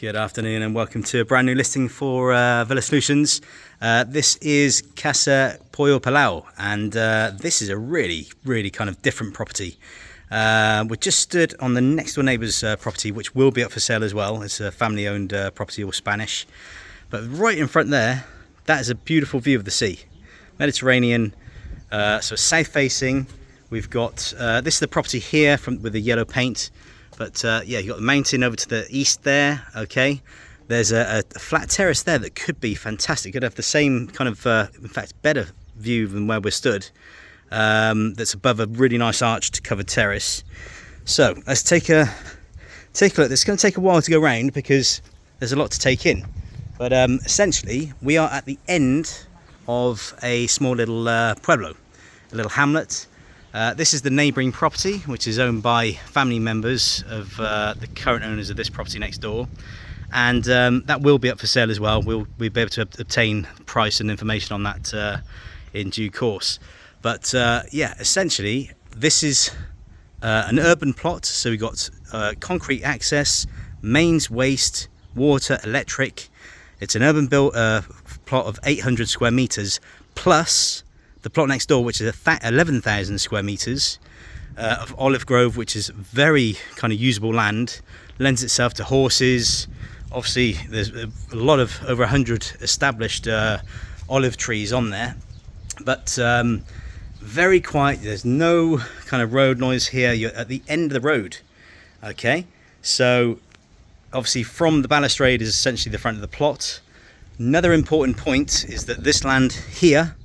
Good afternoon and welcome to a brand new listing for VillaSolutions. This is Casa Pollo Pelao, and this is a really kind of different property. We just stood on the next door neighbour's property, which will be up for sale as well. It's a family owned property, all Spanish. But right in front there, that is a beautiful view of the sea. Mediterranean, so south facing. We've got, this is the property here with the yellow paint. But yeah, you've got the mountain over to the east there, okay? There's a flat terrace there that could be fantastic. Could have the same kind of, in fact, better view than where we're stood. That's above a really nice arched covered terrace. So let's take a look. It's going to take a while to go around because there's a lot to take in. But essentially, we are at the end of a small little pueblo, a little hamlet. This is the neighbouring property, which is owned by family members of the current owners of this property next door, and that will be up for sale as well. We'll be able to obtain price and information on that in due course. But yeah, essentially this is an urban plot, so we've got concrete access, mains, waste, water, electric. It's an urban built plot of 800 square metres plus the plot next door, which is 11,000 square metres of olive grove, which is very kind of usable land, lends itself to horses. Obviously, there's a lot of over 100 established olive trees on there, but very quiet. There's no kind of road noise here. You're at the end of the road, okay? So obviously from the balustrade is essentially the front of the plot. Another important point is that this land here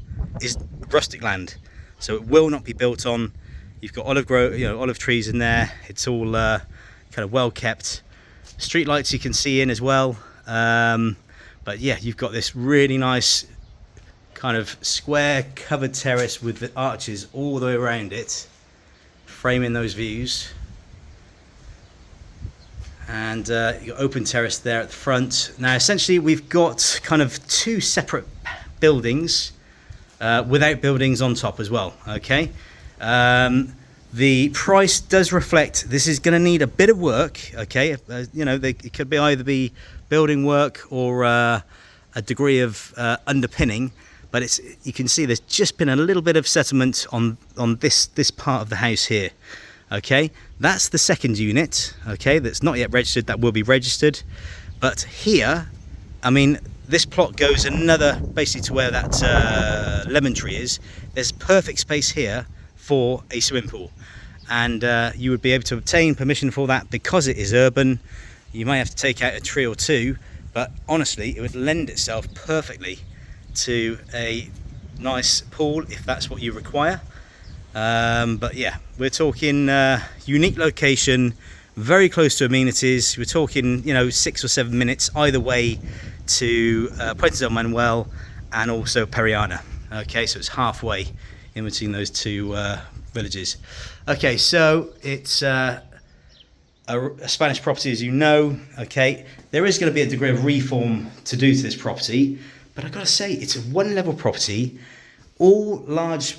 is rustic land, so it will not be built on. You've got olive grove, olive trees in there. It's all kind of well kept. Street lights you can see in as well. But yeah, you've got this really nice kind of square covered terrace with the arches all the way around it, framing those views. And you've got open terrace there at the front. Now essentially we've got kind of two separate buildings without buildings on top as well, okay? The price does reflect this is going to need a bit of work, okay? It could be either be building work or a degree of underpinning, but you can see there's just been a little bit of settlement on this part of the house here, okay? That's the second unit, okay? That's not yet registered. That will be registered. But here, I mean, this plot goes another, basically to where that lemon tree is. There's perfect space here for a swimming pool, and you would be able to obtain permission for that because it is urban. You may have to take out a tree or two, but honestly it would lend itself perfectly to a nice pool if that's what you require. But yeah, we're talking unique location, very close to amenities. We're talking 6 or 7 minutes either way to Puente del Manuel and also Periana. Okay, so it's halfway in between those two villages. Okay, so it's a Spanish property, as you know. Okay, there is going to be a degree of reform to do to this property, but I've got to say it's a one-level property, all large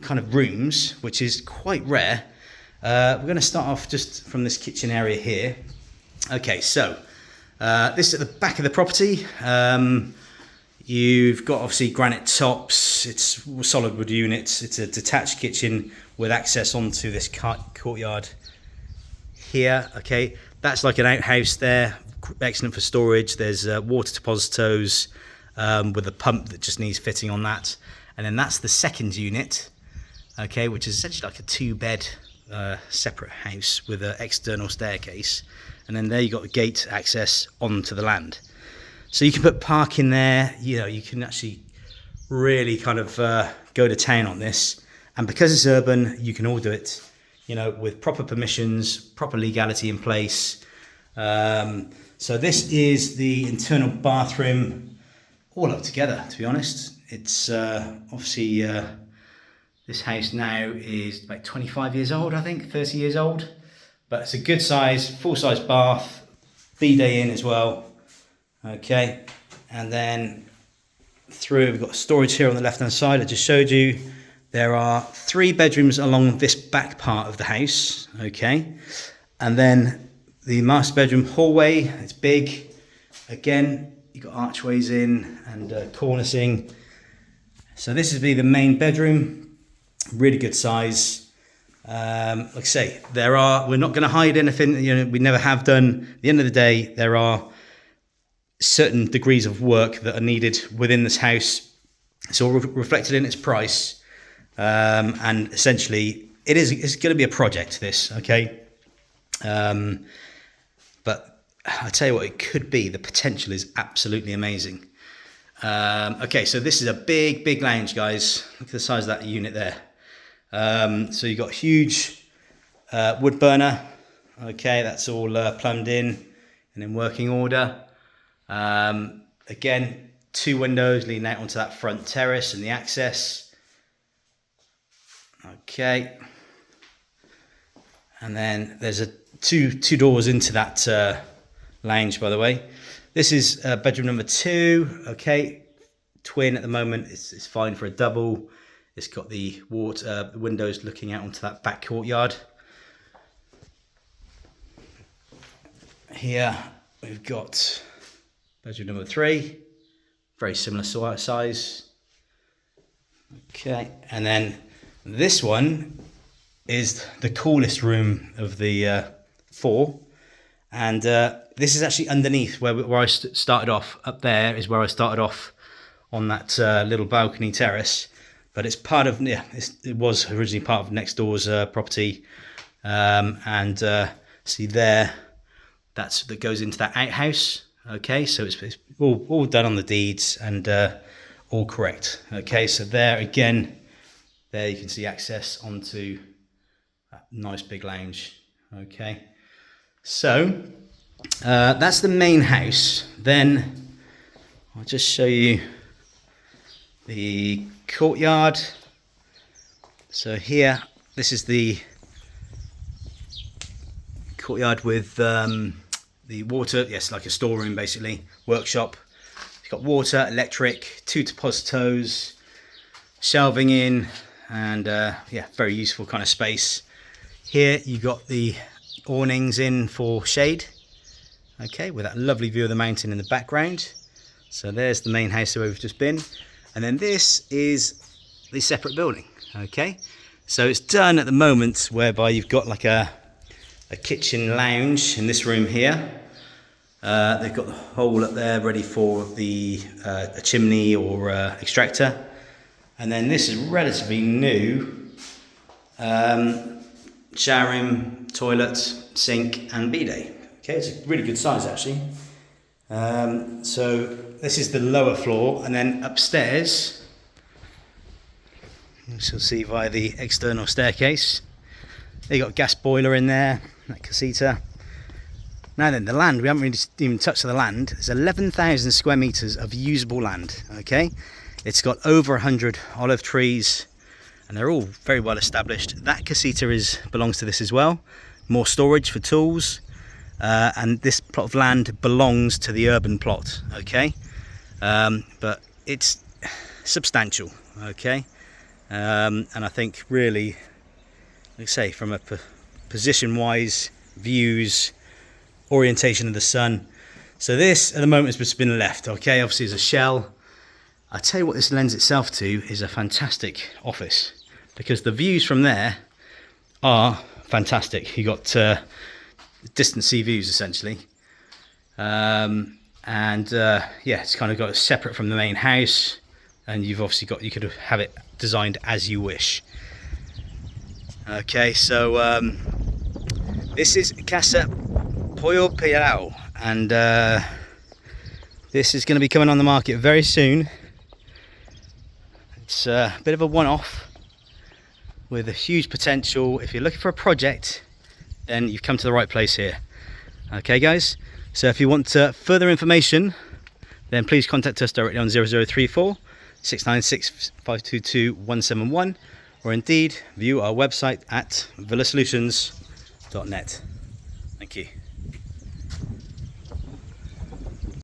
kind of rooms, which is quite rare. We're going to start off just from this kitchen area here. Okay, so this is at the back of the property. You've got obviously granite tops. It's solid wood units. It's a detached kitchen with access onto this courtyard here. Okay, that's like an outhouse there, excellent for storage. There's water depositors with a pump that just needs fitting on that. And then that's the second unit, okay, which is essentially like a 2-bed separate house with an external staircase. And then there you got the gate access onto the land. So you can put parking there. You can actually really kind of go to town on this. And because it's urban, you can all do it, with proper permissions, proper legality in place. So this is the internal bathroom, all up together, to be honest. It's obviously, this house now is about 25 years old, I think, 30 years old. But it's a good size, full-size bath, bidet in as well. Okay, and then through, we've got storage here on the left-hand side. I just showed you. There are 3 bedrooms along this back part of the house, okay? And then the master bedroom hallway, it's big. again, you've got archways in and cornicing. So this would be the main bedroom, really good size. Like I say, we're not going to hide anything, you know, we never have done. At the end of the day, there are certain degrees of work that are needed within this house. It's all reflected in its price. And essentially, it's going to be a project, this, okay? But I tell you what, it could be. The potential is absolutely amazing. Okay, so this is a big lounge, guys. Look at the size of that unit there. So you've got huge wood burner. Okay, that's all plumbed in and in working order. Again, 2 windows leading out onto that front terrace and the access. Okay. And then there's two doors into that lounge, by the way. This is bedroom number 2. Okay, twin at the moment. It's fine for a double. It's got the windows looking out onto that back courtyard. Here we've got bedroom number 3. Very similar size. Okay, and then this one is the coolest room of the 4, and this is actually underneath where I started off. Up there is where I started off on that little balcony terrace, but it's part of, it was originally part of next door's property, and see there, that goes into that outhouse. Okay, so it's all done on the deeds and all correct. Okay, so there again, there you can see access onto that nice big lounge. Okay, so that's the main house. Then I'll just show you the courtyard. So here, this is the courtyard with the water, yes, like a storeroom basically, workshop. It's got water, electric, 2 depositos, shelving in, and yeah, very useful kind of space. Here you got the awnings in for shade, okay, with that lovely view of the mountain in the background. So there's the main house where we've just been, and then this is the separate building. Okay, so it's done at the moment whereby you've got like a kitchen lounge in this room here. They've got the hole up there ready for the a chimney or extractor, and then this is relatively new. Shower room, toilet, sink, and bidet. Okay, it's a really good size actually. So this is the lower floor, and then upstairs you shall see via the external staircase. They got gas boiler in there, that casita. Now then, the land, we haven't really even touched the land. There's 11,000 square meters of usable land, okay? It's got over 100 olive trees, and they're all very well established. That casita belongs to this as well. More storage for tools, and this plot of land belongs to the urban plot, okay? But it's substantial, okay? And I think really, like I say, from a position-wise, views, orientation of the sun. So this, at the moment, has just been left, okay? Obviously, as a shell. I tell you what this lends itself to is a fantastic office, because the views from there are fantastic. You got distant sea views, essentially. Yeah, it's kind of got it separate from the main house, and you've obviously got, you could have it designed as you wish. Okay, so this is Casa Pollo Pelao, and this is going to be coming on the market very soon. It's a bit of a one-off with a huge potential. If you're looking for a project, then you've come to the right place here. Okay, guys, so if you want further information, then please contact us directly on 0034 696 522 171, or indeed view our website at VillaSolutions.net. Thank you.